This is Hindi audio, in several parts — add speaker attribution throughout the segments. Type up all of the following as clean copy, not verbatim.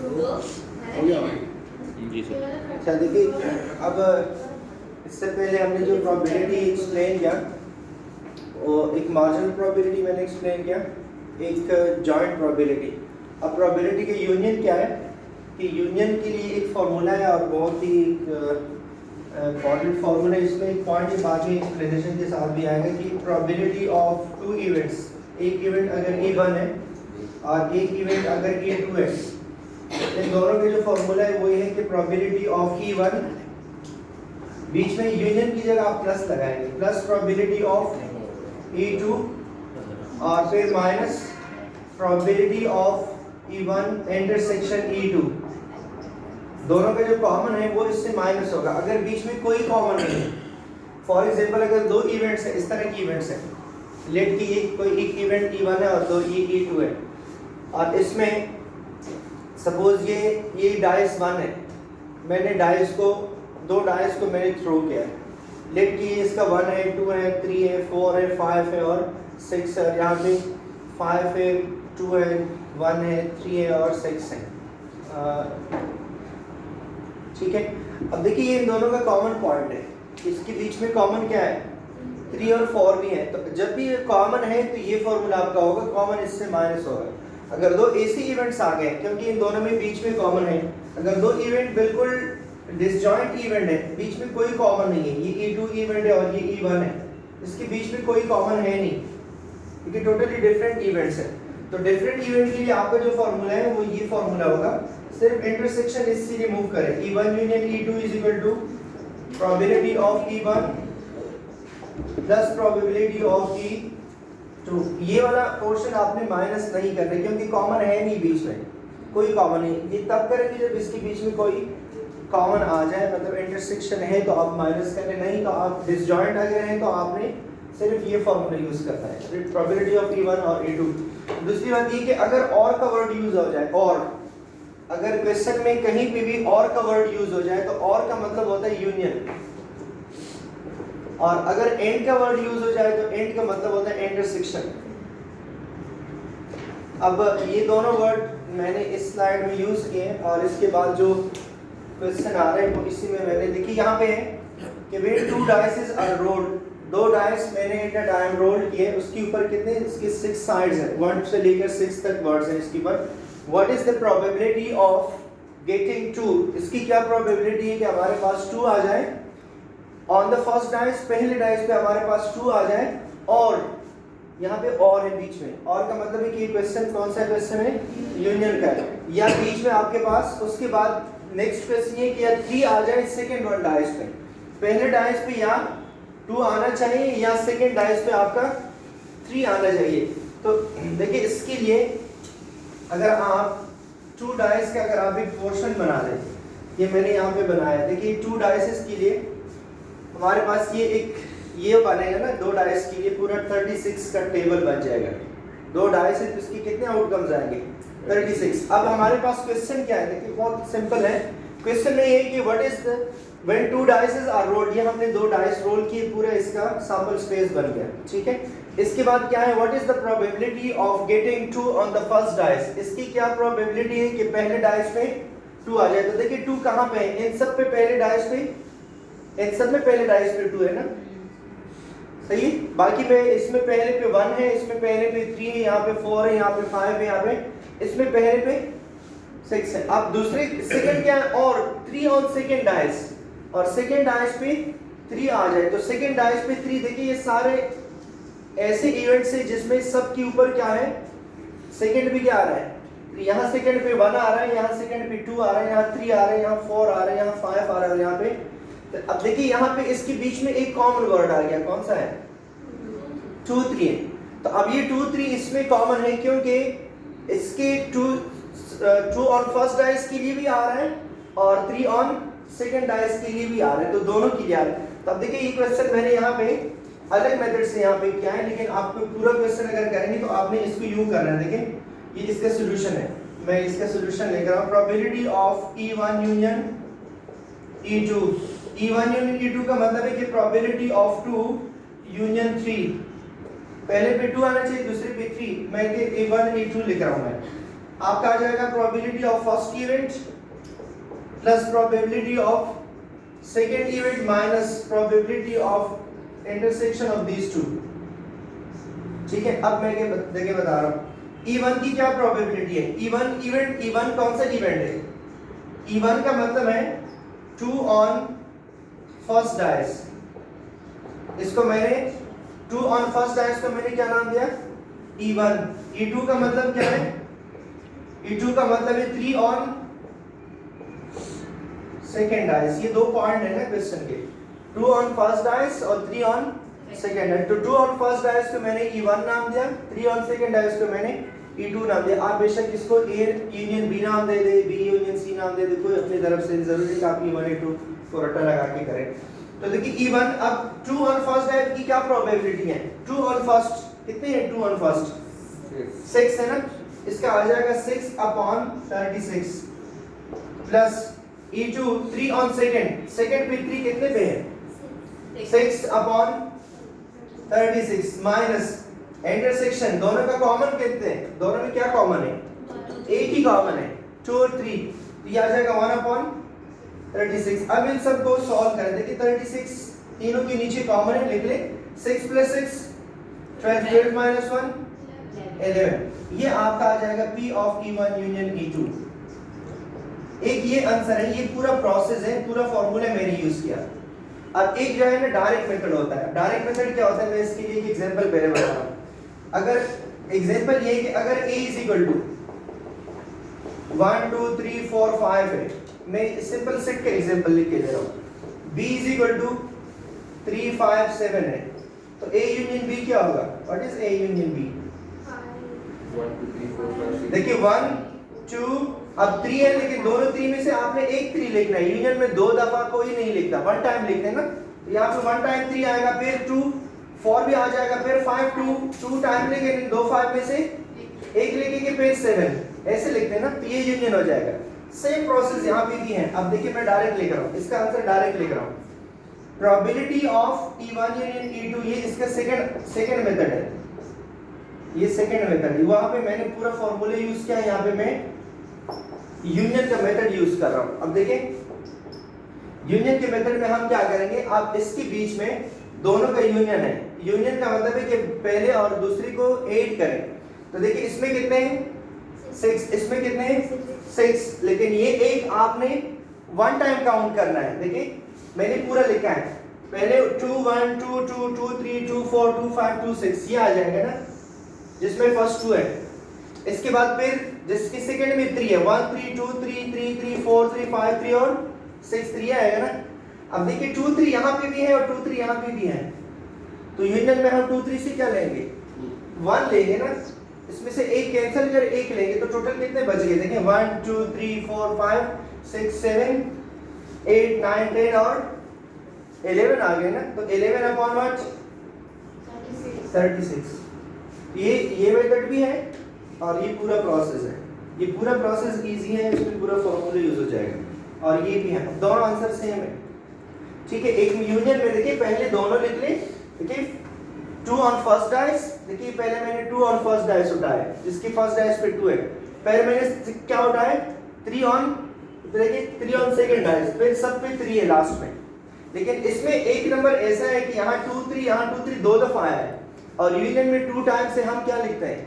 Speaker 1: हो गया भाई
Speaker 2: जी सर।
Speaker 3: अच्छा देखिए, अब इससे पहले हमने जो प्रोबेबिलिटी एक्सप्लेन किया, वो एक मार्जिनल प्रोबेबिलिटी मैंने एक्सप्लेन किया, एक जॉइंट प्रोबेबिलिटी। अब प्रोबेबिलिटी के यूनियन क्या है कि यूनियन के लिए एक फार्मूला है और बहुत ही इम्पॉर्टेंट फार्मूला है। इसमें एक पॉइंट बाद में एक्सप्लेनेशन के साथ भी आएगा कि प्रोबेबिलिटी ऑफ टू इवेंट्स, एक इवेंट अगर E1 है और एक इवेंट अगर E2 है, इन दोनों के जो फार्मूला है वो ये है कि प्रोबेबिलिटी ऑफ E1, बीच में यूनियन की जगह आप प्लस लगाएंगे, प्लस प्रोबेबिलिटी ऑफ E2 और फिर minus probability of E1 intersection E2। दोनों का जो कॉमन है वो इससे माइनस होगा अगर बीच में कोई कॉमन नहीं है। फॉर एग्जांपल अगर दो इवेंट्स है, इस तरह की इवेंट्स है, लेट की एक इवेंट E1 है और दो E2 है, और इसमें सपोज ये डाइस 1 है, मैंने डाइस को दो डाइस को मैंने थ्रो किया है, लेट की इसका 1 है, 2 है, 3 है, 4 है, 5 है और 6 है। यहाँ पे 5 है, 2 है, 1 है, 3 है और 6 है। ठीक है, अब देखिए ये इन दोनों का कॉमन पॉइंट है, इसके बीच में कॉमन क्या है, 3 और 4 भी है। तो जब भी ये कॉमन है तो ये फॉर्मूला आपका होगा, कॉमन इससे माइनस होगा। अगर दो ऐसी इवेंट्स आ गए, क्योंकि इन दोनों में बीच में कॉमन है, अगर दो इवेंट बिल्कुल डिसजॉइंट इवेंट है, बीच में कोई कॉमन नहीं है, ये E2 इवेंट है और ये E1 है, इसके बीच में कोई कॉमन है नहीं, क्योंकि टोटली डिफरेंट इवेंट्स है। तो डिफरेंट इवेंट के लिए आपका जो फॉर्मूला है वो ये फॉर्मूला होगा, सिर्फ इंटरसेक्शन इससे रिमूव करें, E1 union E2 is equal to probability of E1 plus probability of E2। ये वाला पोर्शन आपने माइनस नहीं करना क्योंकि कॉमन है नहीं, बीच में कोई कॉमन नहीं। ये तब करेंगे जब इसके बीच में कोई कॉमन आ जाए, मतलब इंटरसेक्शन है तो आप माइनस करें, नहीं तो आप डिसजॉइंट अगर हैं तो आपने सिर्फ ये फॉर्मूला यूज करना है, प्रोबेबिलिटी ऑफ E1 और E2। दूसरी बात ये कि अगर और का वर्ड यूज हो जाए, और अगर क्वेश्चन में कहीं पे भी और का वर्ड यूज हो जाए तो और का मतलब होता है यूनियन, और अगर एंड का वर्ड यूज हो जाए तो एंड का मतलब होता है इंटरसेक्शन। अब ये दोनों वर्ड मैंने इस स्लाइड में यूज किए और इसके बाद जो क्वेश्चन आ रहे हैं वो इसी में मैंने देखिए यहाँ पे है कि when two dices are rolled, दो डाइस मैंने एट अ टाइम रोल किए, उसके ऊपर कितने, इसके 6 साइड्स हैं, 1 से लेकर 6 तक वर्ड्स हैं इसके ऊपर। What is the probability of getting 2, इसकी क्या प्रोबेबिलिटी है कि हमारे पास 2 आ जाए ऑन द फर्स्ट डाइस, पहले डाइस पे हमारे पास 2 आ जाए, और यहाँ पे और है बीच में, और का मतलब है कि ये क्वेश्चन कौन सा क्वेश्चन है, यूनियन का है, या बीच में आपके पास उसके बाद नेक्स्ट क्वेश्चन ये कि या 3 आ जाए सेकंड वन डाइस पे, पहले डाइस पे या 2 आना चाहिए या सेकंड डाइस पे आपका 3 आना चाहिए। तो देखिए इसके लिए अगर आप 2 डाइस का अगर आप एक पोर्शन बना दें, ये मैंने यहाँ पे बनाया, देखिए 2 डाइसेस के लिए हमारे पास ये एक ये बनेगा ना, 2 डाइस के लिए पूरा 36 का टेबल बन जाएगा। 2 डाइस है तो इसके कितने आउटकम्स आएंगे, 36। अब हमारे पास क्वेश्चन क्या है, देखिए बहुत सिंपल है, क्वेश्चन में ये है कि what is the when 2 dices are rolled, ये हमने 2 डाइस रोल किए, पूरा इसका सैंपल स्पेस बन गया, ठीक है। इसके बाद क्या है, what is the probability of getting 2 on the first dice, इसकी क्या प्रोबेबिलिटी है कि पहले डाइस पे 2 आ जाए। तो देखिए 2 कहाँ पे है, इन सब पे पहले डाइस पे, इन सब में पहले डाइस पे 2 है ना, सही। बाकी पे इसमें पहले पे 1 है, इसमें पहले पे 3 है, यहाँ पे 4 है, यहाँ पे 5 है, यहाँ पे इसमें पहले पे 6 है। अब दूसरे सेकंड क्या है, और 3 ऑन सेकंड डाइस, और सेकंड डाइस पे 3 आ जाए, तो सेकंड डाइस पे 3, देखिए ये सारे ऐसे इवेंट्स है जिसमें सब के ऊपर क्या है, सेकंड भी क्या आ रहा है, यहाँ सेकंड पे 1 आ रहा है, यहाँ सेकंड पे 2 आ रहा है, यहाँ 3 आ रहा है, यहाँ 4 आ रहा है, यहाँ 5 आ रहा है, यहाँ पे। तो अब देखिए यहाँ पे इसके बीच में एक कॉमन वर्ड आ गया, कौन सा है, 2 3 है। तो अब ये 2 3 इसमें कॉमन है क्योंकि इसके 2 ऑन फर्स्ट डाइस के लिए भी आ रहा है और 3 ऑन सेकंड डाइस के लिए भी आ रहा है, तो दोनों के लिए आ रहा है। तो अब देखिए ये क्वेश्चन मैंने यहाँ पे अलग मेथड से यहाँ पे किया है, लेकिन आपको पूरा क्वेश्चन अगर करेंगे तो आपने इसको यूं करना है। देखिए ये इसका सॉल्यूशन है, मैं इसका सॉल्यूशन लेकर आऊँ, probability of E1 union E2, E1 union E2 का मतलब है कि प्रोबेबिलिटी ऑफ 2 यूनियन 3, पहले पे 2 आना चाहिए, दूसरे पे 3, मैं E1 E2 लिख रहा हूँ मैं, आपका आ जाएगा probability of first event plus probability of second event minus probability of intersection of these two. ठीक है, अब मैं देखिए बता रहा हूं E1 की क्या प्रोबेबिलिटी है। E1 कौन सा इवेंट है? E1 का मतलब है 2 ऑन फर्स्ट डाइस। इसको मैंने 2 ऑन फर्स्ट डाइस को मैंने क्या नाम दिया? E1। E2 का मतलब क्या है? E2 का मतलब है 3 ऑन सेकेंड डाइस। ये 2 पॉइंट है ना क्वेश्चन के, 2 ऑन फर्स्ट डाइस और 3 ऑन सेकेंड डाइस। तो 2 ऑन फर्स्ट डाइस को मैंने E1 नाम दिया, 3 ऑन सेकेंड डाइस को मैंने E2 नाम दिया। आप बेशक इसको A यूनियन B नाम दे दे, B यूनियन C नाम दे दे, कोई अपनी तरफ से जरूरी है कि आप E1 E2 को रट्टा लगा के करें। तो देखिए E1 अब 2 ऑन फर्स्ट डाइस की क्या प्रोबेबिलिटी है? 2 ऑन फर्स्ट कितने है? 2 ऑन फर्स्ट 6 है ना, इसका आ जाएगा 6 upon 36 plus E2 3 on second पे 3 कितने पे है? 6 अपॉन 36 माइनस इंटरसेक्शन, दोनों का कॉमन कितने हैं? दोनों में क्या कॉमन है? एक ही कॉमन है, 2 और 3, तो ये आ जाएगा 1 अपॉन 36। अब इन सबको सॉल्व करें। देखिए 36 तीनों के नीचे कॉमन है, लिख ले 6 प्लस 6 12, 12 माइनस 1 11। ये आपका आ जाएगा P of E1 union E2। एक ये आंसर है, ये पूरा प्रोसेस है, पूरा फॉर्मूला मैंने यूज किया। अब एक जो है ना डायरेक्ट मेथड होता है। डायरेक्ट मेथड क्या होता है, मैं इसके लिए एक एग्जांपल पहले बता रहा हूं। अगर एग्जांपल ये है कि अगर a इज इक्वल टू 1 2 3 4 5 है, मैं सिंपल सेट का एग्जांपल लिख के दे रहा हूं। b इज इक्वल टू 3 5 7 है, तो a यूनियन b क्या होगा? What is a union b?
Speaker 1: 1 2 3 4 5 6।
Speaker 3: देखिए 1 2 अब 3 है, लेकिन दोनों 3 में से आपने एक 3 लिखना है। यूनियन में 2 दफा कोई नहीं लिखता, 1 टाइम लिखते हैं ना, तो यहाँ पे 1 टाइम 3 आएगा, फिर 2 4 भी आ जाएगा, फिर 5 2 टाइम लेंगे, 2 5 में से एक लिखेंगे, फिर 7 ऐसे लिखते हैं ना, तो ये यूनियन हो जाएगा। सेम प्रोसेस यहाँ पे भी है। अब देखिए मैं डायरेक्ट लिख रहा हूँ, इसका आंसर डायरेक्ट लिख रहा हूँ। Probability of E1 union E2, ये इसका सेकंड मेथड है, ये सेकंड मेथड है। वहां पे मैंने पूरा फॉर्मूला यूज किया, यहाँ पे मैं यूनियन का मेथड यूज कर रहा हूं। अब देखें यूनियन के मेथड में हम क्या करेंगे, आप इसके बीच में दोनों का यूनियन है। यूनियन का मतलब है कि पहले और दूसरी को ऐड करें। तो देखिए इसमें कितने हैं? 6, इसमें कितने हैं? 6, लेकिन ये एक आपने 1 टाइम काउंट करना है। देखिए मैंने पूरा लिखा है, पहले 2 1 2 2 2 3 2 4 2 5 2 6 ये आ जाएगा ना, जिसमें फर्स्ट 2 है। इसके बाद फिर जिसके सेकंड में 3 है, 1 3 2 3 3 3 4 3 5 3 और 6 3 आएगा ना। अब देखिए 2 3 यहाँ पे भी है और 2 3 यहाँ पे भी है, तो यूनियन में हम 2 3 से क्या लेंगे? 1 लेंगे ना, इसमें से एक कैंसिल कर एक लेंगे, तो टोटल कितने बच गए? देखिए 1 2 3 4 5 6 7 8 9 10 और 11 आ गए ना, तो 11 अपॉन व्हाट? 36। ये मेथड भी है और ये पूरा प्रोसेस है। ये पूरा प्रोसेस इजी है, इसमें पूरा फॉर्मूला यूज हो जाएगा, और ये भी है। दोनों आंसर सेम है, ठीक है। एक यूनियन में देखिए पहले दोनों लिख ले। देखिए 2 ऑन फर्स्ट डाइस, देखिए पहले मैंने 2 ऑन फर्स्ट डाइस उठाया, जिसकी फर्स्ट डाइस पे 2 है। पहले मैंने क्या उठाया? 3 ऑन, देखिए 3 ऑन सेकंड डाइस, फिर सब पे 3 है लास्ट में। लेकिन इसमें एक नंबर ऐसा है कि यहाँ 2 3 यहाँ 2 3 2 दफा आया है, और यूनियन में 2 टाइम से हम क्या लिखते हैं?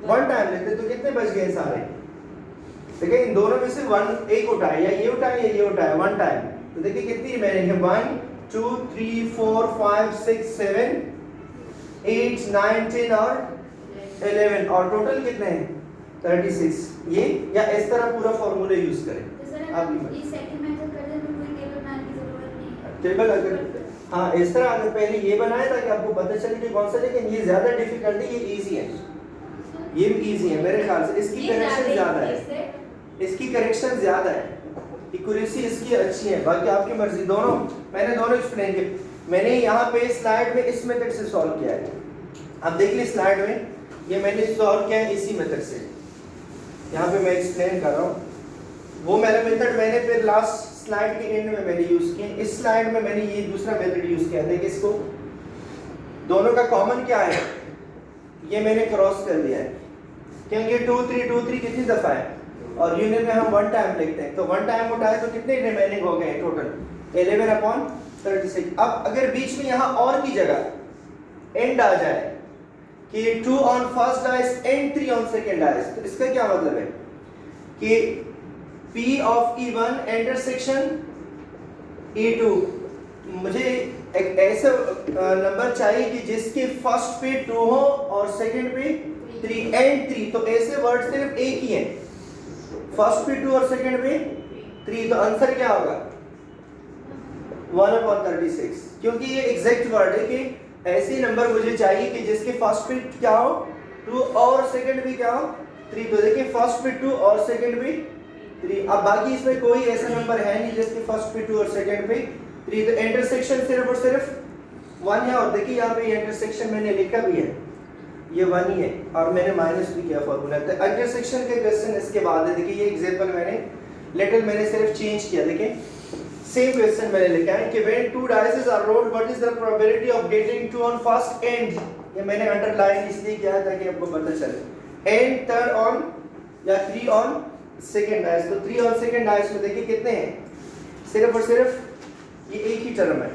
Speaker 3: 1 टाइम लिखते हैं। तो कितने बच गए सारे? देखिए इन दोनों में से 1 एक उठाया, या ये उठाया या ये उठाया 1 टाइम, तो देखिए कितनी रिमेनिंग है? 1 2 3 4 5 6 7 8 9 10 और 11, और टोटल कितने हैं? 36। ये या इस तरह पूरा फॉर्मूला यूज करें। आप
Speaker 2: ये सेकंड मेथड कर दें तो कोई टेबल बनाने की जरूरत नहीं है।
Speaker 3: टेबल अगर हाँ इस तरह अगर पहले ये बनाया था कि आपको पता चले कि कौन सा, लेकिन ये ज्यादा डिफिकल्ट है, ये इजी है, ये भी इजी है मेरे ख्याल से। इसकी करेक्शन ज्यादा है, इसकी करेक्शन ज्यादा है, एक्यूरेसी इसकी अच्छी है, बाकी आपकी मर्जी। दोनों मैंने दोनों एक्सप्लेन किए। मैंने यहाँ पे स्लाइड में इस मेथड से सॉल्व किया है। अब देख ली स्लाइड में, ये मैंने सॉल्व किया है इसी मेथड से। यहाँ पे मैं एक्सप्लेन कर रहा हूँ, वो मेरा मेथड मैंने फिर लास्ट स्लाइड के एंड में मैंने यूज किया। इस स्लाइड में मैंने ये दूसरा मेथड यूज किया। देखिए इसको दोनों का कॉमन क्या है, ये मैंने क्रॉस कर दिया है। क्योंकि 2 3 कितनी दफा है और यूनियन में हम 1 टाइम लिखते हैं, तो 1 टाइम उठाए तो कितने रिमेनिंग हो गए टोटल 11/36। अब अगर बीच में यहाँ और की जगह एंड आ जाए कि 2 on first dice and 3 on second dice, तो इसका क्या मतलब है कि P of E1 intersection E2, मुझे एक ऐसा नंबर चाहिए कि जिसके फर्स्ट पे 2 हो और सेकंड पे 3 एंड 3, तो ऐसे वर्ड सिर्फ एक ही है, फर्स्ट पे 2 और सेकंड पे 3, तो आंसर क्या होगा 1/36, क्योंकि ये एग्जैक्ट वर्ड है कि ऐसे नंबर मुझे चाहिए कि जिसके फर्स्ट पे क्या हो 2 और सेकंड पे क्या हो 3, तो देखिए फर्स्ट पे 2 और सेकंड पे 3। अब बाकी इसमें कोई ऐसा नंबर है नहीं जिसके फर्स्ट पे 2 और सेकंड पे 3, तो इंटरसेक्शन सिर्फ और सिर्फ 1 है। और देखिए यहाँ पे इंटरसेक्शन मैंने लिखा भी है, ये 1 ही है और मैंने माइनस भी किया फॉर्मूला। तो इंटरसेक्शन के क्वेश्चन इसके बाद है, देखिए ये एग्जांपल मैंने सिर्फ चेंज किया। देखिए सेम क्वेश्चन मैंने लिखा है कि when 2 dices are rolled what is the probability of getting 2 on first and, ये मैंने अंडरलाइन इसलिए किया है ताकि आपको पता चले, एंड 3 ऑन या 3 ऑन सेकंड डाइस। तो 3 ऑन सेकंड डाइस में देखिए कितने हैं, सिर्फ और सिर्फ ये एक ही टर्म है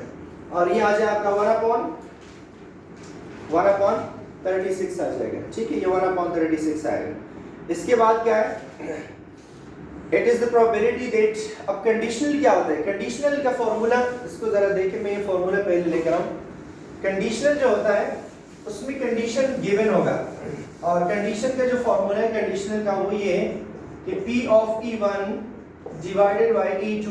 Speaker 3: और ये आ जाए आपका 1/36 आ जाएगा, ठीक है, ये 1/36 आएगा। इसके बाद क्या है, it is the probability that, अब कंडीशनल क्या होता है, कंडीशनल का फॉर्मूला इसको जरा देखें, मैं ये फॉर्मूला पहले लेकर आऊं। कंडीशनल जो होता है उसमें कंडीशन गिवन होगा और कंडीशन का जो फॉर्मूला है कंडीशनल का वो ये है कि P of E1 divided by E2,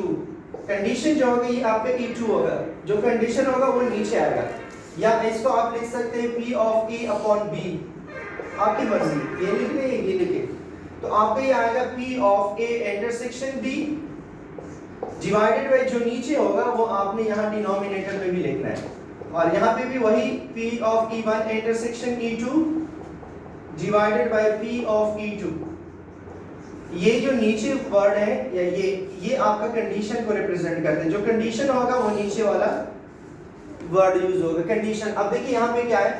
Speaker 3: condition जो होगा ये आपका E2 होगा, जो कंडीशन होगा वो नीचे आएगा, या इसको आप लिख सकते हैं P of E upon B, आपकी मर्जी, ये लिखने ये लिखे, तो आपका ये आएगा P of A intersection B divided by जो नीचे होगा वो आपने यहाँ डिनोमिनेटर में भी लिखना है, और यहाँ पे भी वही P of E1 intersection E2 divided by P of E2। ये जो नीचे वर्ड है या ये आपका कंडीशन को रिप्रेजेंट करते हैं, जो कंडीशन होगा वो नीचे वाला वर्ड यूज होगा कंडीशन। अब देखिए यहाँ पे क्या है,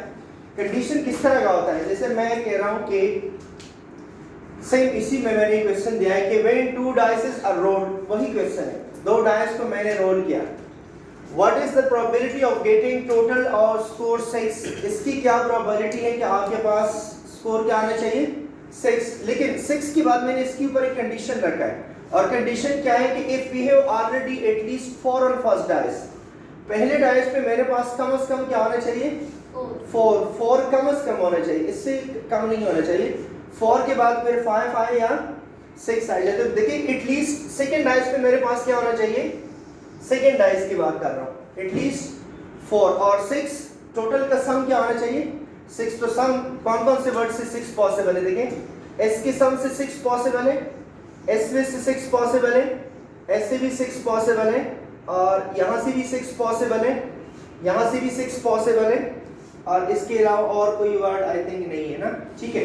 Speaker 3: कंडीशन किस तरह का होता है, जैसे मैं कह रहा हूँ कि सेम इसी में मैंने क्वेश्चन दिया है कि व्हेन 2 डाइसेस आर रोल्ड, वही क्वेश्चन है, 2 डाइस को मैंने रोल किया, what is the probability of getting total और स्कोर 6, इसकी क्या प्रोबेबिलिटी है कि आपके पास स्कोर क्या आना चाहिए 6, लेकिन 6 के बाद मैंने इसके ऊपर एक कंडीशन रखा है, और कंडीशन क्या है कि if we have already at least 4 on first dice, पहले डाइस पे मेरे पास कम से कम क्या होना चाहिए 4 कम से कम होना चाहिए, इससे कम नहीं होना चाहिए, 4 के बाद फिर 5 आए या 6 आए, तो देखिए एटलीस्ट सेकंड डाइस पे मेरे पास क्या होना चाहिए, सेकंड डाइस की बात कर रहा हूँ, एटलीस्ट 4 और 6 टोटल का सम क्या होना चाहिए 6, तो सम कौन से वर्ड से 6 पॉसिबल है, देखें S के सम से 6 पॉसिबल है, S में से 6 पॉसिबल है, S से भी 6 पॉसिबल है, और यहाँ से भी 6 पॉसिबल है, यहाँ से भी 6 पॉसिबल है, और इसके अलावा और कोई वर्ड आई थिंक नहीं है ना, ठीक है,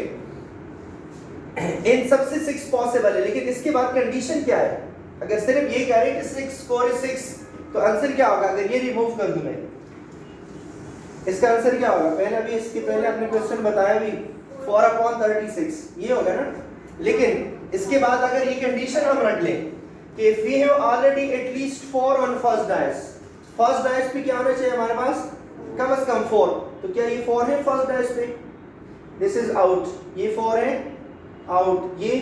Speaker 3: इन सब से 6 पॉसिबल है, लेकिन इसके बाद कंडीशन क्या है, अगर सिर्फ ये कह रहे हैं कि 6 स्कोर 6, तो आंसर क्या होगा, अगर ये रिमूव कर दूं मैं, इसका आंसर क्या होगा, पहले अभी इसके पहले आपने क्वेश्चन बताया भी 4/36 ये होगा ना, लेकिन इसके बाद अगर ये कंडीशन हम रख लें कि if we have already at least 4 on first dice, first dice पे क्या होना चाहिए हमारे पास कम से कम 4, तो क्या ये 4 है फर्स्ट डाइस पे, दिस इज आउट, ये 4 है आउट, ये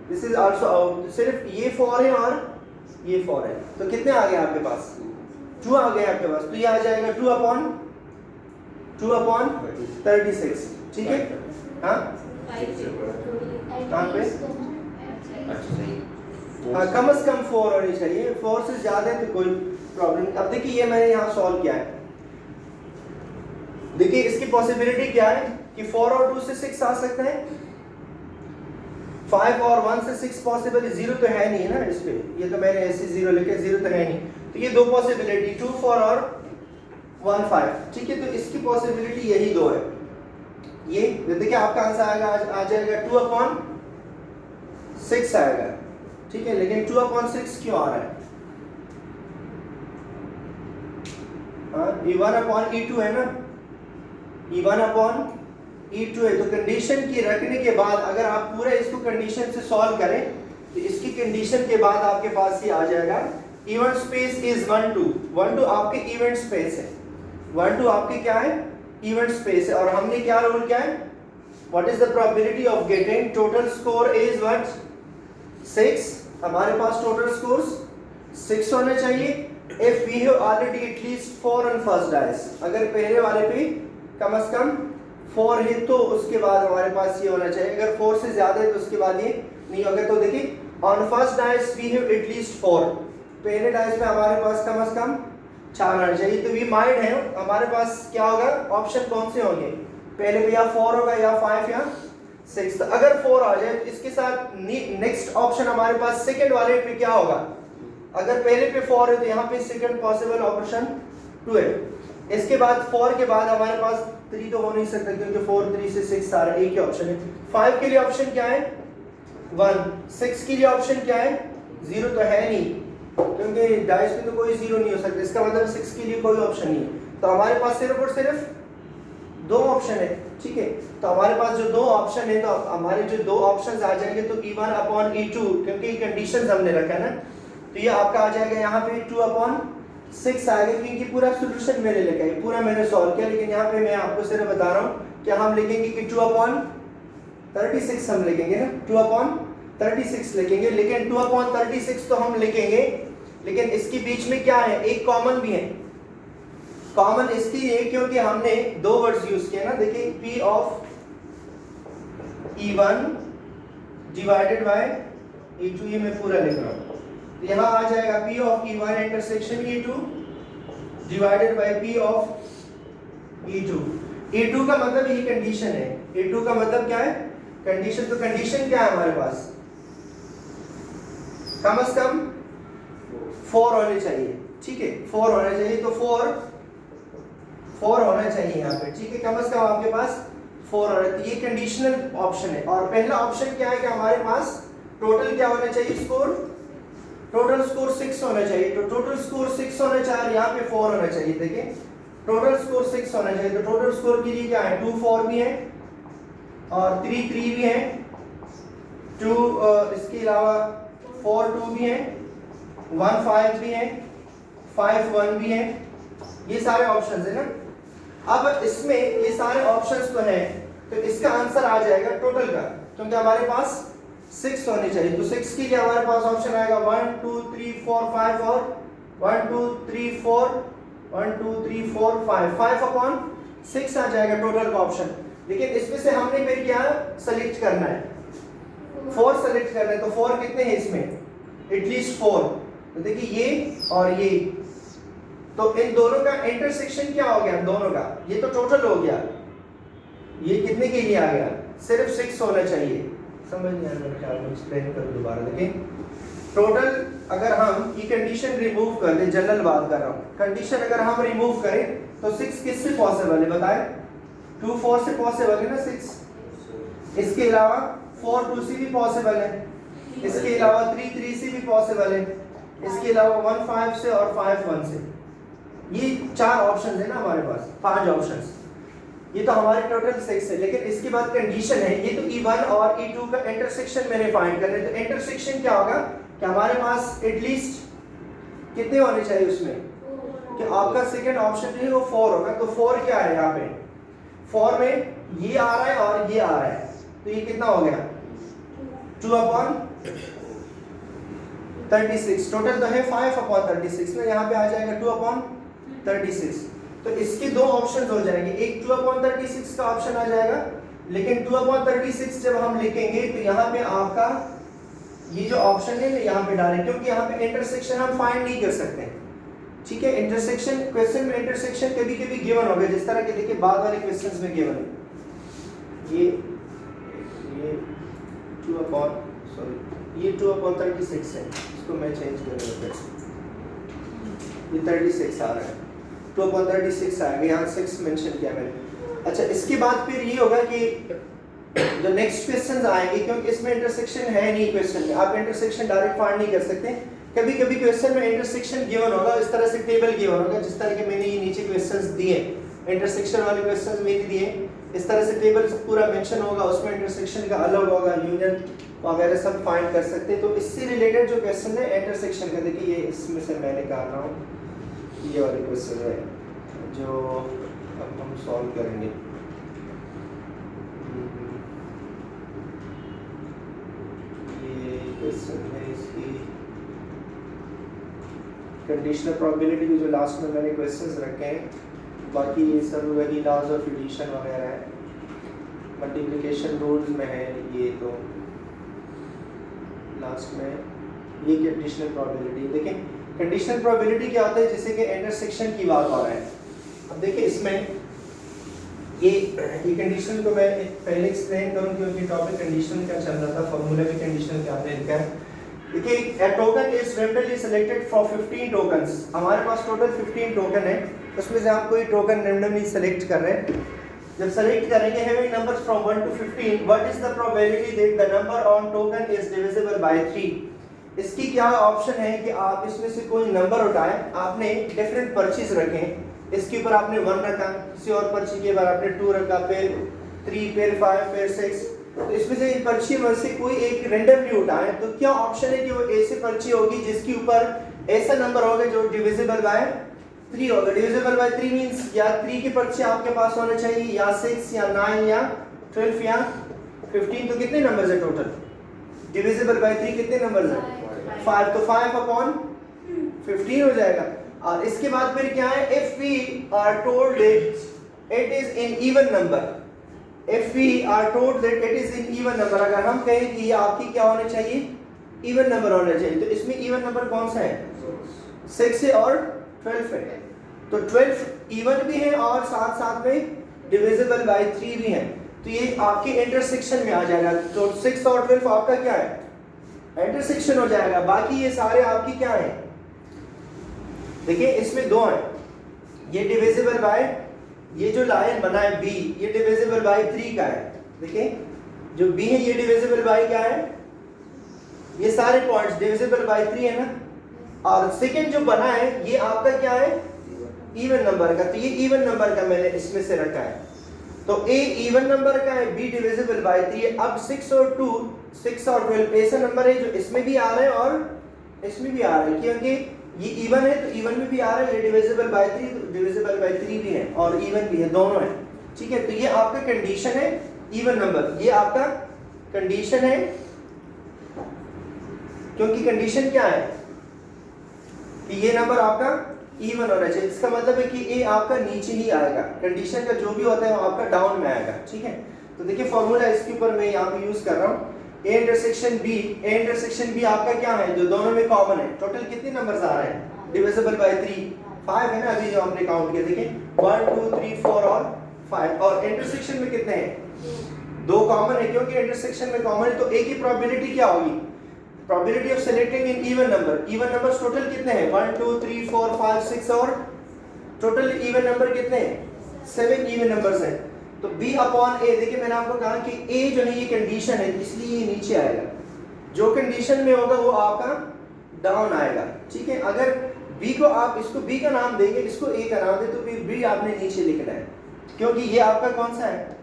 Speaker 3: दिस इज आल्सो आउट, सिर्फ ये 4 है और ये 4 है, तो कितने आ गए आपके पास 2 आ गए आपके पास, तो ये आ जाएगा 2/36, ठीक है, हाँ कहाँ पे, हाँ कम से कम 4 होनी चाहिए, 4 से ज्यादा है तो कोई प्रॉब्लम नहीं। अब देखिए ये मैंने यहाँ सॉल्व किया है, देखिए इसकी पॉसिबिलिटी क्या है कि 4 और 2 से 6 आ सकता है, 5 और 1 से 6 पॉसिबल, 0 तो है नहीं ना इस पे, ये तो मैंने ऐसे 0 लिखे, 0 तो है नहीं, तो ये 2 पॉसिबिलिटी 2 4 और 1 5, ठीक है, तो इसकी पॉसिबिलिटी यही 2 है, ये देखिए आपका आंसर आएगा आ जाएगा 2/6 आएगा, ठीक है, लेकिन 2/6 क्यों आ रहा है, हाँ E1/E2 है ना, E1/E2 E2 है, तो कंडीशन की रखने के बाद अगर आप पूरा इसको कंडीशन से सॉल्व करें तो इसकी कंडीशन के बाद आपके पास ये आ जाएगा इवेंट स्पेस इज 1 2 1 2 आपके इवेंट स्पेस है, 1 2 आपके क्या है इवेंट स्पेस है। और हमने क्या रूल किया है, what is the probability of getting total score is what 6, हमारे पास टोटल स्कोर्स 6 होने चाहिए if we have already at least 4 on first dice, अगर पहले वाले पे कम से कम 4 है तो उसके बाद हमारे पास ये होना चाहिए, अगर 4 से ज्यादा है तो उसके बाद ये नहीं होगा। तो देखिए on first dice we have at least 4, पहले डाइस में हमारे पास कम से कम 4 आना चाहिए। तो वी माइड है, हमारे पास क्या होगा, ऑप्शन कौन से होंगे, पहले पे या 4 होगा या 5 या 6। तो अगर 4 आ जाए तो इसके साथ नेक्स्ट ऑप्शन हमारे पास सेकंड वाले पे क्या होगा, अगर पहले पे 4 है तो यहाँ पे सेकंड पॉसिबल ऑप्शन 2 है। इसके बाद 4 के बाद हमारे पास 3 तो हो नहीं सकता क्योंकि 4 3 से 6 सारा एक ही ऑप्शन है। 5 के लिए ऑप्शन क्या है 1, 6 के लिए ऑप्शन क्या है 0 तो है नहीं क्योंकि डाइस में तो कोई 0 नहीं हो सकता, इसका मतलब 6 के लिए कोई ऑप्शन नहीं है। तो हमारे पास सिर्फ और सिर्फ 2 ऑप्शन है, ठीक है। तो हमारे पास जो 2 ऑप्शन है तो हमारे जो 2 ऑप्शंस आ जाएंगे तो E1 अपॉन E2 क्योंकि कंडीशंस हमने रखा है ना, तो ये आपका आ जाएगा यहाँ पे 2 अपॉन 6 आएगा क्योंकि पूरा सॉल्यूशन मेरे लिखा है, पूरा मैंने सॉल्व किया। लेकिन यहाँ पे मैं आपको सिर्फ बता रहा हूँ कि हम लिखेंगे कि 2 अपॉन 36 हम लिखेंगे ना, 2 अपॉन 36 लिखेंगे। लेकिन 2 अपॉन 36 तो हम लिखेंगे, लेकिन इसके बीच में क्या है, एक कॉमन भी है। कॉमन इसलिए क्योंकि हमने 2 वर्ड्स यूज किए ना, देखिए P of E1 divided by E2, ये मैं पूरा लिख रहा हूँ। यहाँ आ जाएगा P of E1 intersection E2 divided by P of E2। E2 का मतलब ये कंडीशन है, E2 का मतलब क्या है कंडीशन। तो कंडीशन क्या है हमारे पास, कम से कम 4 होने चाहिए, ठीक है 4 होने चाहिए। तो 4 होना चाहिए यहाँ पे, ठीक है, कम से कम आपके पास 4 होना। तो ये कंडीशनल ऑप्शन है। और पहला ऑप्शन क्या है कि हमारे पास टोटल क्या होना चाहिए स्कोर, टोटल स्कोर 6 होना चाहिए। तो टोटल स्कोर 6 होना चाहिए, यहाँ पे 4 होना चाहिए। देखिए टोटल स्कोर 6 होना चाहिए। तो टोटल स्कोर के लिए क्या है 2 4 भी है और 3 3 भी है, 2 इसके अलावा 4 2 भी है, 1 5 भी है, 5 1 भी है। ये सारे ऑप्शंस है ना। अब इसमें ये सारे ऑप्शंस तो हैं, तो इसका आंसर आ जाएगा टोटल का, क्योंकि हमारे पास 6 होने चाहिए। तो 6 के लिए हमारे पास ऑप्शन आएगा 1 2 3 4 5 और 1 2 3 4 1 2 3 4 5 5 अपॉन 6 आ जाएगा टोटल का ऑप्शन। लेकिन इसमें से हमने फिर क्या सेलेक्ट करना है, 4 सेलेक्ट करना है। तो 4 कितने हैं इसमें, एटलीस्ट 4। तो देखिए ये और ये, तो इन दोनों का इंटरसेक्शन क्या हो गया, दोनों का ये तो टोटल हो गया। ये कितने के लिए आ गया, सिर्फ 6 होना चाहिए। समझ नहीं आ रहा, क्या एक्सप्लेन करूं दोबारा। देखिए टोटल अगर हम ये कंडीशन रिमूव कर दे, जनरल बात कर रहा हूं, कंडीशन अगर हम रिमूव करें तो 6 किससे पॉसिबल है बताएं, 2 4 से पॉसिबल है ना 6। इसके अलावा 4 2 से भी पॉसिबल है, इसके अलावा 3 3 से भी पॉसिबल है, इसके अलावा 1 5 से और 5 1 से। ये 4 ऑप्शंस है ना हमारे पास, 5 ऑप्शंस। ये तो हमारे टोटल 6 है। लेकिन इसके बाद कंडीशन है, ये तो E1 और E2 का इंटरसेक्शन मैंने फाइंड करना है। तो इंटरसेक्शन क्या होगा कि हमारे पास एटलीस्ट कितने होने चाहिए उसमें, कि आपका सेकंड ऑप्शन जो है वो 4 होगा। तो 4 क्या है यहाँ पे, 4 में ये आ रहा है और ये आ रहा है, तो ये कितना हो गया 2 अपॉन 36। टोटल तो है 5 अपॉन 36 में, यहाँ पे आ जाएगा 2 अपॉन 36। तो इसके 2 ऑप्शन हो जाएंगे, एक 2 अपॉन 36 का ऑप्शन आ जाएगा। लेकिन 2 अपॉन 36 जब हम लिखेंगे तो यहाँ पे आपका ये जो ऑप्शन है ना यहाँ पे डालें, क्योंकि यहाँ पे इंटरसेक्शन हम फाइंड नहीं कर सकते, ठीक है। इंटरसेक्शन क्वेश्चन में इंटरसेक्शन कभी कभी गिवन होगा, जिस तरह के देखिए बाद वाले क्वेश्चंस में गिवन है। ये 2 अपॉन 36 है, इसको मैं चेंज करूँगा, ये 36 आ रहा है, 2 अपॉन 36 आएगा, यहाँ 6 मेंशन किया मैंने। अच्छा इसके बाद फिर ये होगा कि जो नेक्स्ट क्वेश्चंस आएंगे, क्योंकि इसमें इंटरसेक्शन है नहीं क्वेश्चन में, आप इंटरसेक्शन डायरेक्ट फाइंड नहीं कर सकते। कभी कभी क्वेश्चन में इंटरसेक्शन गिवन होगा, इस तरह से टेबल गिवन होगा, जिस तरह के मैंने ये नीचे क्वेश्चंस दिए, इंटरसेक्शन वाले क्वेश्चंस मैंने दिए, इस तरह से टेबल पूरा मेंशन होगा, उसमें इंटरसेक्शन का अलग होगा, यूनियन वगैरह सब फाइंड कर सकते हैं। तो इससे रिलेटेड जो क्वेश्चन है इंटरसेक्शन का, देखिए ये इसमें से मैंने कहा रहा हूँ, ये वाले क्वेश्चन है जो अब हम सॉल्व करेंगे। ये क्वेश्चन है इसकी कंडीशनल प्रोबेबिलिटी की, जो लास्ट में मैंने क्वेश्चंस रखे हैं, बाकी ये सब वही लॉज ऑफ एडिशन वगैरह है, मल्टीप्लिकेशन रूल्स में है ये। तो लास्ट में ये कंडीशनल प्रोबेबिलिटी, देखें कंडीशनल प्रोबेबिलिटी क्या होता है, जैसे कि इंटरसेक्शन की बात हो रहा है। अब देखिए इसमें ये कंडीशन को मैं पहले एक्सप्लेन करूं क्योंकि टॉपिक कंडीशन का चल रहा था, फॉर्मूला भी कंडीशन का आपने लिखा है। देखिए a token is randomly selected from 15 tokens, हमारे पास टोटल 15 टोकन है, उसमें से आप कोई टोकन रैंडमली सेलेक्ट कर रहे हैं। जब सेलेक्ट करेंगे having numbers from 1 to 15, what is the probability that the number on token is divisible by 3? इसकी क्या ऑप्शन है कि आप इसमें से कोई नंबर उठाएं, आपने डिफरेंट पर्चीज रखें, इसके ऊपर आपने 1 रखा, किसी और पर्ची के ऊपर आपने 2 रखा, फिर 3, फिर 5, फिर 6, तो इसमें से इन पर्ची में से कोई एक रैंडमली उठाएं, तो क्या ऑप्शन है कि वो ऐसी पर्ची होगी जिसके ऊपर ऐसा नंबर होगा जो डिविजिबल बाय 3 होगा। डिविजिबल बाय 3 मींस या 3 की पर्ची आपके पास होना चाहिए, या 6 या 9 या 12 या 15, तो कितने नंबर्स है टोटल? डिविजिबल बाय 3 कितने नंबर्स है? 5, तो 5 अपॉन 15 हो जाएगा। और इसके बाद फिर क्या है, if we are told it is in even number, if we are told that it is in even number, अगर हम कहें कि ये आपकी क्या होना चाहिए, even number होना चाहिए, तो इसमें even number कौन सा है? 6 है और 12 है, तो 12 even भी है और साथ साथ में divisible by 3 भी है, तो ये आपके इंटरसेक्शन में आ जाएगा। तो 6 और 12 आपका क्या है? इंटरसेक्शन हो जाएगा। बाकी ये सारे आपकी क्या है, देखिए इसमें 2 है, ये डिविजिबल बाय, ये जो लाइन बना है B, ये डिविजिबल बाय 3 का है। देखिए जो B है ये डिविजिबल बाय क्या है, ये सारे पॉइंट्स डिविजिबल बाय 3 है ना। और सेकंड जो बना है ये आपका क्या है, इवन नंबर का, तो ये इवन नंबर का मैंने इसमें से रखा है, तो A इवन नंबर का है, B डिविजिबल बाय 3 है। अब 6 और 2, 6 और 12 ऐसा नंबर है जो इसमें भी आ रहे हैं और इसमें भी आ रहे हैं, क्योंकि ये इवन है तो इवन में भी आ रहा है, ये डिविजिबल बाय 3 तो डिविजिबल बाय 3 भी है और इवन भी है, दोनों है, ठीक है। तो ये आपका कंडीशन है इवन नंबर, ये आपका कंडीशन है, क्योंकि कंडीशन क्या है कि ये नंबर आपका इवन होना चाहिए, इसका मतलब है कि ए आपका नीचे ही आएगा, कंडीशन का जो भी होता है वो आपका डाउन में आएगा, ठीक है। तो देखिए फॉर्मूला इसके ऊपर मैं यहाँ पे यूज कर रहा हूँ, A intersection B, A intersection B आपका क्या है, जो दोनों में कॉमन है। टोटल कितने नंबर्स आ रहे हैं, डिविजिबल बाय 3, 5 है ना, अभी जो हमने काउंट किया, देखिए 1 2 3 4 और 5, और इंटरसेक्शन में कितने हैं, 2 कॉमन है, क्योंकि इंटरसेक्शन में कॉमन है तो A की प्रोबेबिलिटी क्या होगी, probability of selecting in even number. Even numbers total कितने हैं, 1 2 3 4 5 6, और टोटल इवन नंबर कितने हैं, 7 इवन नंबर्स हैं। तो B अपॉन A, देखिए मैंने आपको कहा कि A जो है ये कंडीशन है, इसलिए ये नीचे आएगा, जो कंडीशन में होगा वो आपका डाउन आएगा, ठीक है। अगर B को आप इसको B का नाम देंगे, इसको A का नाम दे, तो फिर B आपने नीचे लिखना है, क्योंकि ये आपका कौन सा है,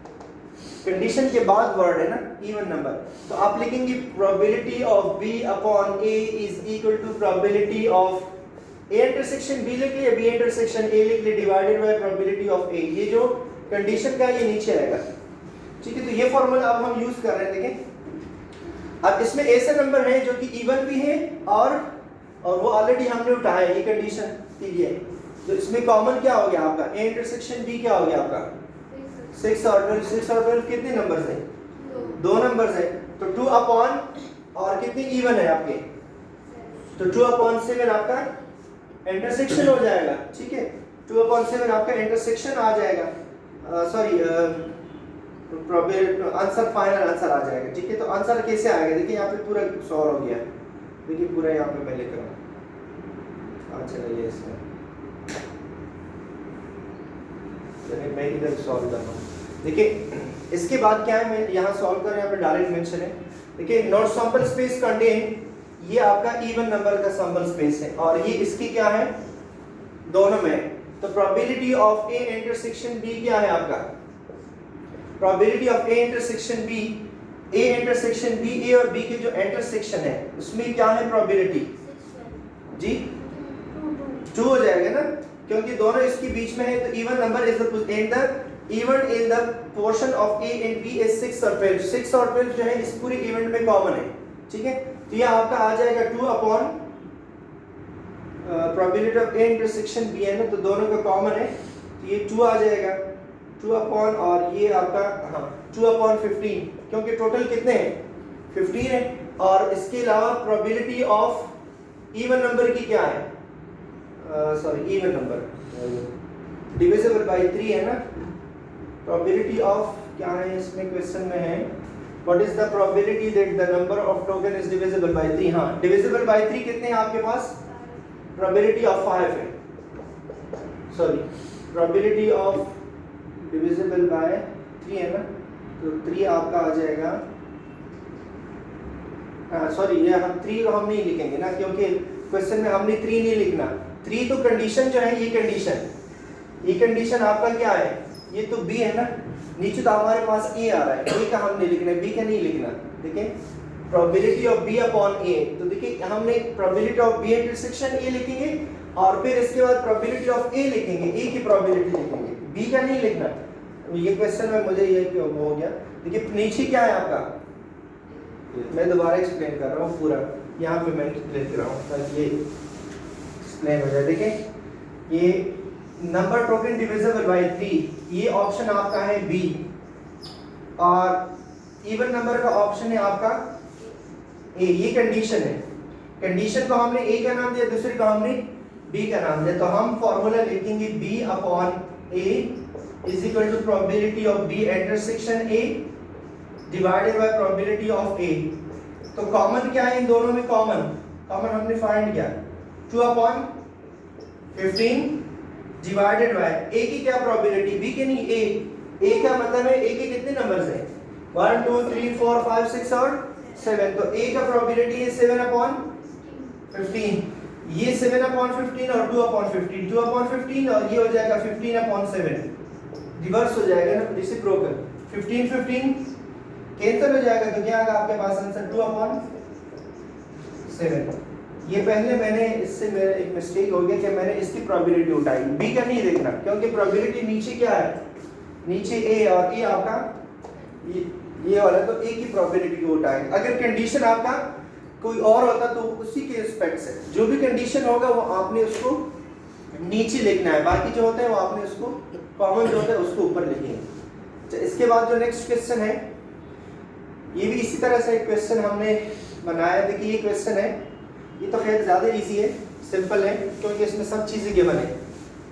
Speaker 3: कंडीशन के बाद वर्ड है ना, इवन नंबर, तो आप लिखेंगे probability of B upon A is equal to probability of A intersection B लिख लिया, B इंटरसेक्शन A लिख लिया, divided by probability of A, ये जो कंडीशन का ये नीचे आएगा, ठीक है। तो ये फॉर्मूला अब हम यूज कर रहे हैं, देखें अब इसमें ऐसे नंबर हैं जो कि इवन भी हैं और वो ऑलरेडी हमने उठाया है, ये कंडीशन के लिए, तो इसमें कॉमन क्या हो गया आपका, A इंटरसेक्शन B क्या हो गया आपका, 6 और 12, 6 और 12 कितने नंबर्स हैं, 2 नंबर्स हैं, तो 2 अपॉन और कितनी इवन है आपके, तो 2 अपॉन 7 आपका इंटरसेक्शन हो जाएगा, ठीक है। 2 अपॉन 7 आपका इंटरसेक्शन आ जाएगा, सॉरी आंसर, फाइनल आंसर आ जाएगा, ठीक है। तो आंसर कैसे आएगा, देखिए यहाँ पे पूरा सॉल्व हो गया, देखिए पूरा यहाँ पे मैं लिख रहा हूँ, अच्छा ये इसमें चलिए मैं इधर सॉल्व कर रहा हूँ, देखिए इसके बाद क्या है, मैं यहाँ सॉल्व कर रहा हूँ, यहाँ पे डायरेक्ट मेंशन है, देखिए नॉट सैंपल स्पेस कंटेन, ये आपका इवन नंबर का सैंपल स्पेस है और ये इसकी क्या है, दोनों में, तो probability of A intersection B क्या है आपका, probability of A intersection B, A intersection B, A और बी के जो इंटरसेक्शन है उसमें क्या है प्रोबेबिलिटी जी 2 हो जाएगा ना, क्योंकि दोनों इसके बीच में है तो even number is the portion of A and B is 6 और 12। 6 और 12 जो है इस पूरे इवेंट में कॉमन है, ठीक है। तो ये आपका आ जाएगा 2 upon probability of A intersection B है ना, तो दोनों का कॉमन है तो ये 2 आ जाएगा 2 अपॉन, और ये आपका 2 अपॉन 15, क्योंकि टोटल कितने हैं 15 है। और इसके अलावा प्रोबेबिलिटी ऑफ इवन नंबर की क्या है, sorry even number divisible by 3 है ना। प्रोबेबिलिटी ऑफ क्या है इसमें क्वेश्चन में है, what is the probability that the number of token is divisible by 3। हाँ, डिविजिबल बाय 3 कितने हैं आपके पास, प्रोबेबिलिटी ऑफ 5 है, sorry probability of divisible by 3 है ना, तो 3 आपका आ जाएगा, सॉरी ये हम 3 को हम नहीं लिखेंगे ना, क्योंकि क्वेश्चन में हमने 3 नहीं लिखना। 3 तो कंडीशन जो है ये कंडीशन आपका क्या है, ये तो बी है ना, नीचे तो हमारे पास ए आ रहा है, ए का हमने लिखना है, बी का नहीं लिखना। देखिए probability of B upon A, तो देखिए हमने probability of B intersection A लिखेंगे और फिर इसके बाद प्रोबेबिलिटी ऑफ ए लिखेंगे, ए की प्रोबेबिलिटी लिखेंगे, बी का नहीं लिखना। ये क्वेश्चन में मुझे ये क्यों हो गया, देखिए नीचे क्या है आपका, मैं दोबारा एक्सप्लेन कर रहा हूँ पूरा, यहाँ पे मैं लिख रहा हूँ ताकि ये एक्सप्लेन हो जाए। देखिए ये नंबर टोकन डिविजिबल बाय 3, ये ऑप्शन आपका है बी, और इवन नंबर का ऑप्शन है आपका ए, ये कंडीशन है। कंडीशन को हमने ए का नाम दिया, दूसरे को हमने बी का नाम दिया, तो हम फॉर्मूला लिखेंगे B upon A is equal to probability of B intersection A divided by probability of A. तो कॉमन क्या है इन दोनों में, कॉमन हमने फाइंड किया 2 अपॉन 15 डिवाइडेड बाय ए की क्या प्रोबेबिलिटी, बी के नहीं, ए का मतलब है ए के कितने नंबर्स हैं 1 2 3 4 5 6 और 7, तो ए का प्रोबेबिलिटी है 7 अपॉन 15, ये 7 अपॉन 15 और 2 अपॉन 15, 2 अपॉन 15 और ये हो जाएगा 15 अपॉन 7, रिवर्स हो जाएगा ना, रेसिप्रोकल 15 15 कैंसिल हो जाएगा, तो क्या आएगा आपके पास आंसर 2 अपॉन 7। ये पहले मैंने इससे मेरा एक मिस्टेक हो गया कि मैंने इसकी प्रोबेबिलिटी उठाई, बी का नहीं देखना, क्योंकि प्रोबेबिलिटी नीचे क्या है, नीचे ए और ए आपका ये वाला, तो ए की प्रोबेबिलिटी को उठाएंगे। अगर कंडीशन आपका कोई और होता तो उसी के रिस्पेक्ट से जो भी कंडीशन होगा वो आपने उसको नीचे लिखना है, बाकी जो होता है वो आपने उसको कॉमन जो होता है उसको ऊपर लिखेंगे। इसके बाद जो नेक्स्ट क्वेश्चन है, ये भी इसी तरह से एक क्वेश्चन हमने बनाया। देखिए ये क्वेश्चन है, ये तो खैर ज़्यादा इजी है, सिंपल है, क्योंकि इसमें सब चीज़ें गिवन है,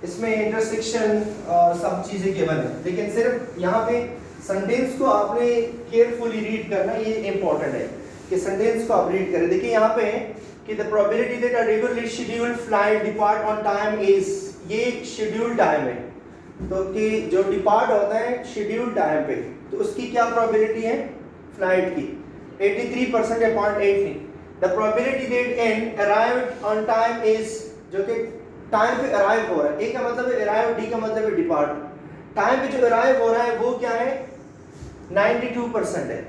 Speaker 3: इसमें इंटरसेक्शन और सब चीज़ें गिवन है, लेकिन सिर्फ यहाँ पे सेंटेंस को आपने केयरफुली रीड करना, ये इंपॉर्टेंट है कि सेंटेंस को आप रीड करें। देखिए यहाँ पे है कि the probability that a regularly scheduled flight depart on time is, ये शेड्यूल्ड टाइम है, तो कि जो डिपार्ट होता है शेड्यूल्ड टाइम पे, तो उसकी क्या प्रोबेबिलिटी है फ्लाइट की 83% है 0.83। The probability that an arrived on time is, जो कि टाइम पे अराइव हो रहा है, ए का मतलब है अराइव, डी का मतलब है डिपार्ट, टाइम पे जो अराइव हो रहा है वो क्या है 92% है।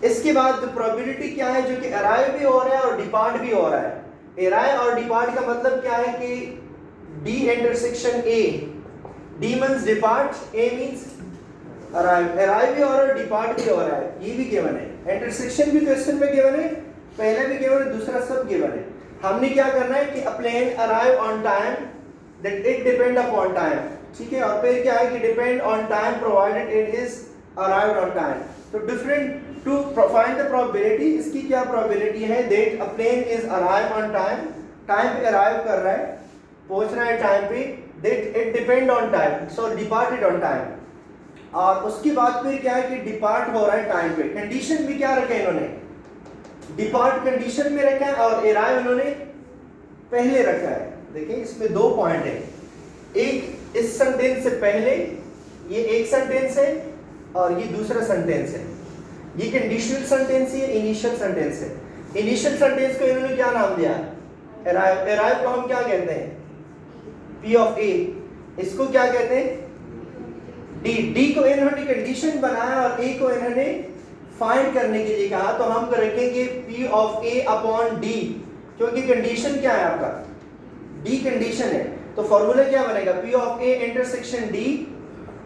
Speaker 3: इसके बाद प्रोबेबिलिटी क्या है, जो कि अराइव भी हो रहा है और डिपार्ट भी हो रहा है। अराइव और डिपार्ट का मतलब क्या है कि D intersection A, D means depart, A means arrive, arrive भी हो रहा है डिपार्ट भी हो रहा है, ये भी गिवन है। इंटरसेक्शन भी क्वेश्चन में गिवन है, पहले भी गिवन है, दूसरा सब गिवन है। हमने क्या करना है कि a plane arrive on time that it depend upon time, ठीक है, और फिर क्या है कि depend on time provided it is arrived on time. तो different to find the probability, इसकी क्या प्रोबेबिलिटी है that a plane is arrive on time, time पे अराइव कर रहा है, पहुंच रहा है टाइम पे, that it depend on time, so departed on time. और उसके बाद फिर क्या है कि डिपार्ट हो रहा है टाइम पे, कंडीशन भी क्या रखा है इन्होंने, डिपार्ट कंडीशन में रखा है और अराइव इन्होंने पहले रखा है। देखिए इसमें 2 पॉइंट है, एक इस सेंटेंस से पहले, ये एक सेंटेंस है और ये दूसरा सेंटेंस है, ये कंडीशनल सेंटेंस है, इनिशियल सेंटेंस है। इनिशियल सेंटेंस को इन्होंने क्या नाम दिया, अराइव, अराइव को हम क्या कहते हैं P ऑफ A, इसको क्या कहते हैं डी को इन्होंने कंडीशन बनाया और ए को इन्होंने फाइंड करने के लिए कहा, तो हम रखेंगे P of A upon D, क्योंकि कंडीशन क्या है आपका, D कंडीशन है, तो फॉर्मूला क्या बनेगा, P of A intersection D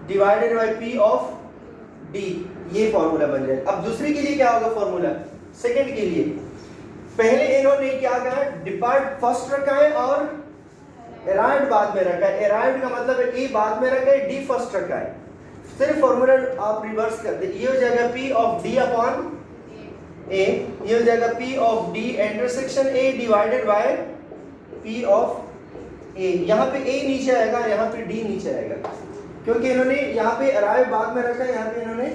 Speaker 3: divided by P of D, ये फॉर्मूला बन जाएगा। अब दूसरे के लिए क्या होगा फॉर्मूला, सेकंड के लिए पहले इन्होंने क्या कहा, डिपार्ट फर्स्ट रखा है और अराइव्ड बाद में रखा है, अराइव्ड का मतलब है A बाद में रखा है, D फर्स्ट रखा है, सिर्फ फॉर्मूला आप रिवर्स कर दे, ये हो जाएगा P of D upon A, ये हो जाएगा P of D intersection A divided by P of A, यहाँ पे A नीचे आएगा, यहाँ पे D नीचे आएगा, क्योंकि इन्होंने यहाँ पे अराइव बाद में रखा है, यहाँ पे इन्होंने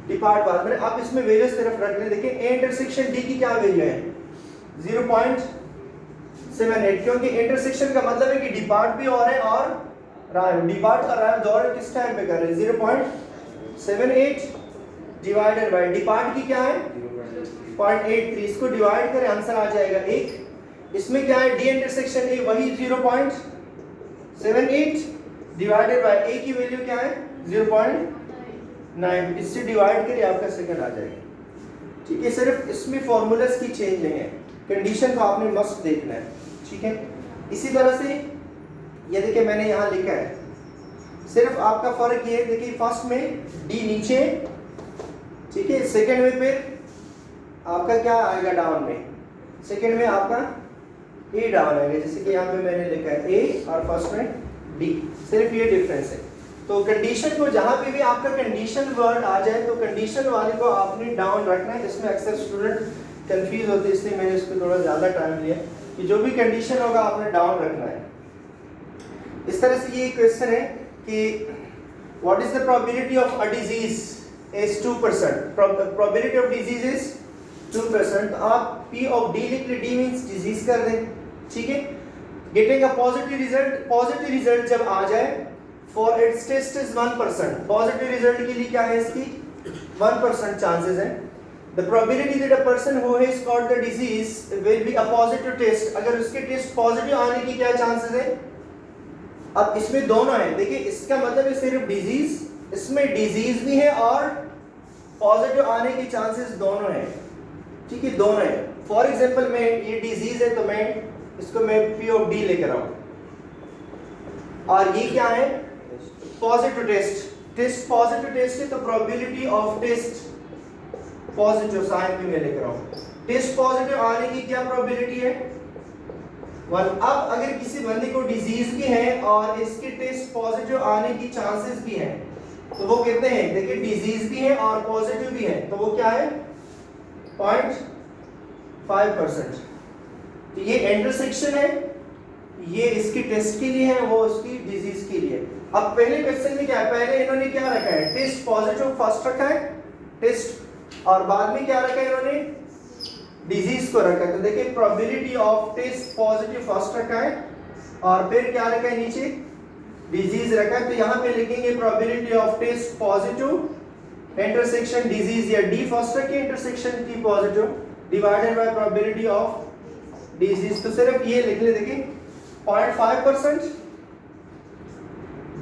Speaker 3: डिपार्ट बाद में। आप इसमें वैल्यू सिर्फ रख लें, देखिए A इंटरसेक्शन D की क्या वैल्यू है 0.78, क्योंकि इंटरसेक्शन का मतलब है कि डिपार्ट भी हो रहे हैं और राइव, डिपार्ट और राइव दोनों किस टाइम पे कर रहे हैं 0.78 डिवाइडेड बाय डिपार्ट की क्या है 0.83, इसको डिवाइड करें आंसर आ जाएगा 1। इसमें क्या है डी इंटरसेक्शन ए वही 0.78 डिवाइडेड बाय ए की वैल्यू क्या है 0.9, इससे डिवाइड करिए आपका सेकंड आ जाएगा। ठीक है, सिर्फ इसमें फॉर्मूलास की चेंज है, कंडीशन को आपने मस्ट देखना है। ठीक है, इसी तरह से ये देखिए मैंने यहाँ लिखा है, सिर्फ आपका फर्क ये है, देखिए फर्स्ट में डी नीचे, ठीक है, सेकंड में फिर आपका क्या आएगा डाउन में, सेकंड में आपका ए डाउन आएगा, जैसे कि यहाँ पे मैंने लिखा है ए और फर्स्ट में डी, सिर्फ ये डिफरेंस है। तो कंडीशन को जहाँ पे भी आपका कंडीशन वर्ड आ जाए तो कंडीशन वाले को आपने डाउन रखना है, इसमें अक्सर स्टूडेंट कंफ्यूज होते हैं, इसलिए मैंने इसको थोड़ा ज़्यादा टाइम लिया कि जो भी कंडीशन होगा आपने डाउन रखना है। इस तरह से ये क्वेश्चन है कि what is the probability of a disease is 2%, probability of disease is 2%, तो आप P ऑफ D लिख ले, D मींस डिजीज कर दें। ठीक है, गेटिंग अ पॉजिटिव रिजल्ट जब आ जाए for its test is 1%, positive result के लिए क्या है इसकी 1% चांसेस है। The probability that a person who has got the disease will be a positive test, अगर उसके टेस्ट पॉजिटिव आने की क्या चांसेस है, अब इसमें दोनों है, देखिए इसका मतलब है सिर्फ डिजीज, इसमें डिजीज भी है और पॉजिटिव आने के चांसेस दोनों है। ठीक है, दोनों है। फॉर एग्जांपल मैं ये डिजीज है तो मैं इसको मैं P ऑफ D लेकर आऊं, और ये क्या है पॉजिटिव टेस्ट पॉजिटिव टेस्ट है, तो probability of test positive sign भी मैं लेकर आऊं, टेस्ट पॉजिटिव आने की क्या प्रोबेबिलिटी है 1। अब अगर किसी बंदे को डिजीज भी है और इसके टेस्ट पॉजिटिव आने की चांसेस भी हैं, तो वो कितने हैं, देखिए डिजीज भी है और पॉजिटिव भी है, तो वो क्या है 0.5%। तो ये इंटरसेक्शन है, ये इसकी टेस्ट के लिए है, वो उसकी डिजीज के लिए। अब पहले क्वेश्चन में क्या है, पहले इन्होंने क्या रखा है टेस्ट पॉजिटिव फर्स्ट रखा है टेस्ट, और बाद में क्या रखा है इन्होंने डिजीज को रखा है। तो देखिए probability of test positive first रखा है और फिर क्या रखा है नीचे डिजीज रखा है, तो यहाँ पे लिखेंगे probability of test positive intersection disease, या डी फर्स्ट रखे intersection T positive divided by probability of disease, तो सिर्फ ये लिख ले, देखिए 0.5%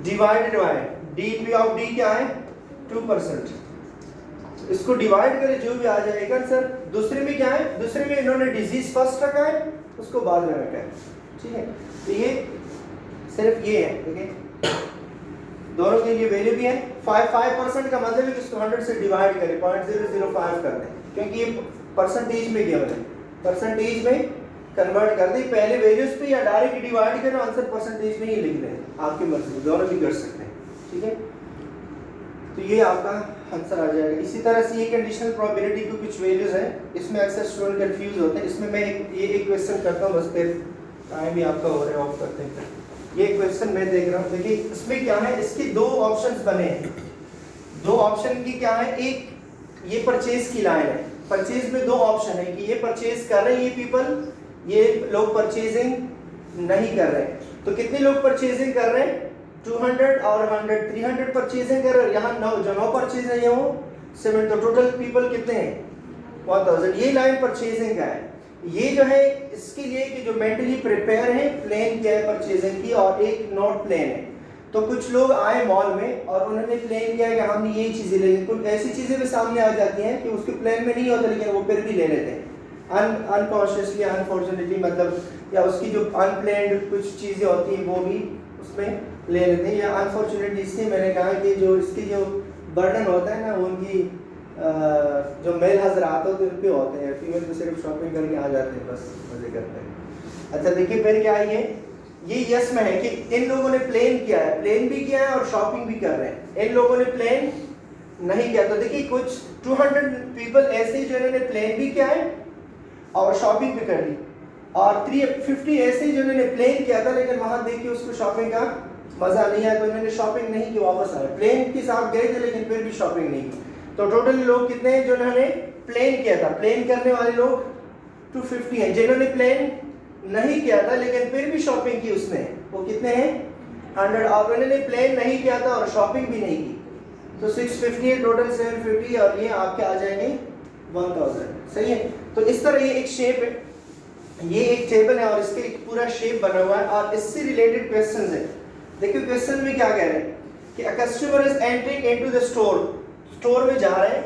Speaker 3: divided by D, P of D क्या है 2%, इसको डिवाइड करें जो भी आ जाएगा सर। दूसरे में क्या है, दूसरे में इन्होंने डिजीज फर्स्ट रखा है उसको बाद में रखा है। ठीक है, तो ये सिर्फ ये है, देखिए दोनों के लिए वैल्यू भी है। 5% का मतलब है कि इसको 100 से डिवाइड करें, 0.005 कर दें, क्योंकि ये परसेंटेज में गया है, परसेंटेज में कन्वर्ट कर दें, पहले वैल्यूज पे या डायरेक्ट डिवाइड करें, आंसर परसेंटेज में ही लिख दें, आपकी मर्जी, दोनों भी कर सकते हैं। ठीक है, तो ये आपका आंसर आ जाएगा। इसी तरह से ये कंडीशनल प्रोबेबिलिटी की कुछ वैल्यूज हैं, इसमें अक्सर स्टूडेंट कंफ्यूज होते हैं। इसमें मैं एक क्वेश्चन करता हूँ, बस फिर टाइम भी आपका हो रहा है, ऑफ करते हैं। ये क्वेश्चन मैं देख रहा हूँ, देखिए इसमें क्या है, इसके दो ऑप्शंस बने हैं, दो ऑप्शन की क्या है, एक ये परचेज की लाइन है, परचेज में दो ऑप्शन है कि ये परचेज कर रहे हैं ये पीपल, ये लोग परचेजिंग नहीं कर रहे हैं। तो कितने लोग परचेजिंग कर रहे हैं 200 और 100, 300 परचेजिंग कर रहे हैं, यहाँ 9 परचेज है, ये हो 7, तो टोटल पीपल कितने हैं 1000। ये लाइन परचेजिंग का है, ये जो है इसके लिए कि जो मेंटली प्रिपेयर है, प्लान क्या है परचेजिंग की, और एक नॉट प्लान है। तो कुछ लोग आए मॉल में और उन्होंने प्लान किया कि हमने यही चीज़ें लेंगे। कुछ ऐसी चीज़ें भी सामने आ जाती हैं कि उसके प्लान में नहीं होता लेकिन वो फिर भी ले लेते हैं अनकॉन्शियसली, अनफॉर्चुनेटली, मतलब या उसकी जो अनप्लान्ड कुछ चीज़ें होती हैं वो भी उसमें ले लेते हैं। या अनफॉर्चुनेटली इसलिए मैंने कहा कि जो इसकी जो बर्डन होता है ना वो उनकी जो मेल हजरात होते हैं उन पे होते हैं। फीमेल तो सिर्फ शॉपिंग करके आ जाते हैं, बस मजे करते हैं। अच्छा देखिए फिर क्या है, ये यस में है कि इन लोगों ने प्लान किया है, प्लान भी किया है और शॉपिंग भी कर रहे हैं। इन लोगों ने प्लान नहीं किया, तो देखिए कुछ 200 पीपल ऐसे जिन्होंने प्लान भी किया है और शॉपिंग भी कर ली, और 350 ऐसे जिन्होंने प्लान किया था लेकिन वहां देख के उसको शॉपिंग का मजा नहीं आया तो इन्होंने शॉपिंग नहीं की, वापस आए। प्लान के साथ गए थे लेकिन फिर भी शॉपिंग नहीं की। तो टोटल लोग कितने हैं जिन्होंने प्लान किया था? प्लान करने वाले लोग 250 हैं। जिन्होंने प्लान नहीं किया था लेकिन फिर भी शॉपिंग की उसमें, वो कितने हैं? 100। और उन्होंने प्लान नहीं किया था और शॉपिंग भी नहीं की तो 650 है, टोटल 750, और ये आपके आ जाएंगे 1000। सही है। तो इस तरह ये एक शेप है, ये एक टेबल है और इसके एक पूरा शेप बना हुआ है और इससे रिलेटेड क्वेश्चंस है। देखिए क्वेश्चन में क्या कह रहे हैं कि a customer is entering into the store, store में जा रहे हैं,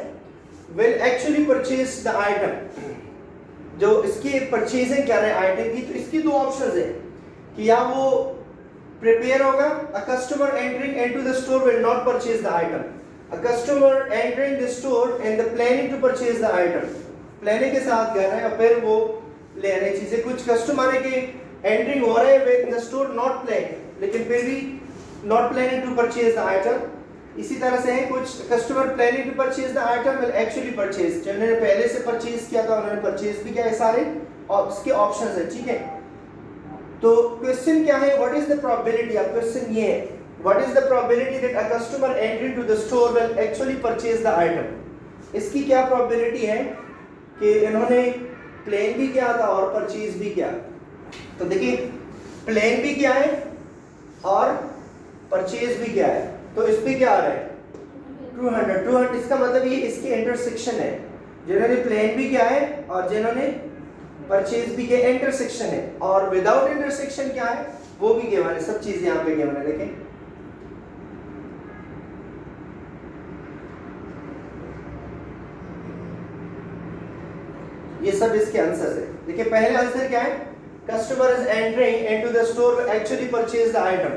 Speaker 3: will actually purchase the item, जो इसकी परचेजिंग कर रहे हैं आइटम की, तो इसकी दो ऑप्शंस है कि या वो प्रिपेयर होगा, a customer entering into the store will not purchase the item, a customer entering the store and the planning to purchase the item, planning के साथ कर रहे हैं और फिर वो ले रहे हैं चीजें। कुछ कस्टमर है कि एंटरिंग हो रहे हैं with the store not planning लेकिन फिर भी not planning to purchase the item. इसी तरह से है कुछ customer planning to purchase the item will actually purchase, जिन्होंने पहले से परचेज किया था उन्होंने परचेज भी किया है, सारे और उसके ऑप्शंस है। ठीक है, तो क्वेश्चन क्या है, व्हाट इज द प्रोबेबिलिटी? अब क्वेश्चन ये है, what is the probability that a customer entering to the store will actually purchase the item? इसकी क्या प्रोबेबिलिटी है कि इन्होंने प्लान भी किया था और परचेज भी किया? तो देखिए प्लान भी किया है और परचेज भी किया है, तो इस पे क्या आ रहा है? 200। इसका मतलब ये इसकी इंटरसेक्शन है, जिन्होंने प्लान भी किया है और जिन्होंने परचेज भी किया, इंटरसेक्शन है। और विदाउट इंटरसेक्शन क्या है वो भी गिवन है, सब चीज यहाँ पे गिवन है। देखें ये सब इसके आंसर है। देखिए पहले आंसर क्या है, customer is entering into the store actually purchase the item,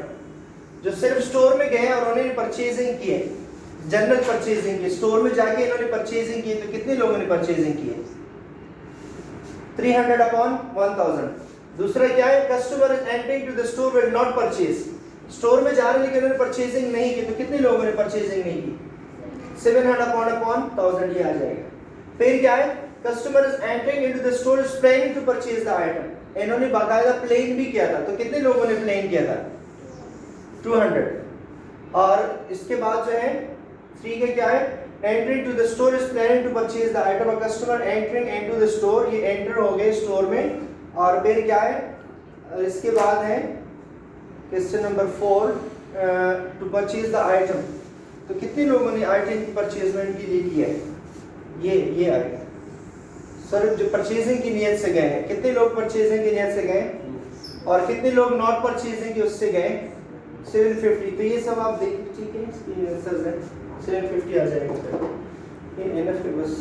Speaker 3: जो सिर्फ स्टोर में गए और उन्होंने परचेजिंग की है, जनरल परचेजिंग की, स्टोर में जाके इन्होंने परचेजिंग की, तो कितने लोगों ने परचेजिंग की है? 300/1000। दूसरा क्या है, customer is entering to the store will not purchase, store में जा रहे हैं लेकिन उन्होंने परचेजिंग नहीं की, तो कितने लोगों ने परचेजिंग नहीं की? 700/1000 ये आ जाएगा। फिर क्या है, customer is entering into the store is planning to purchase the item, इन्होंने बाकायदा प्लान भी किया था, तो कितने लोगों ने प्लान किया था? 200। और इसके बाद जो है 3 के क्या है, entering to the store is planning to purchase the item, a customer entering into the store, ये एंटर हो गए स्टोर में। और फिर क्या है, इसके बाद है question number 4, to purchase the item, तो कितने लोगों ने आइटम की परचेजमेंट के लिए किया है? ये आएगा सर, जो परचेजिंग की नियत से गए हैं, कितने लोग परचेजिंग की नियत से गए और कितने लोग नॉट परचेजिंग की उससे गए? 750। तो ये सब आप देख, ठीक है, इसकी आंसर्स है 750 आ जाएगा। ये एनएफ के बस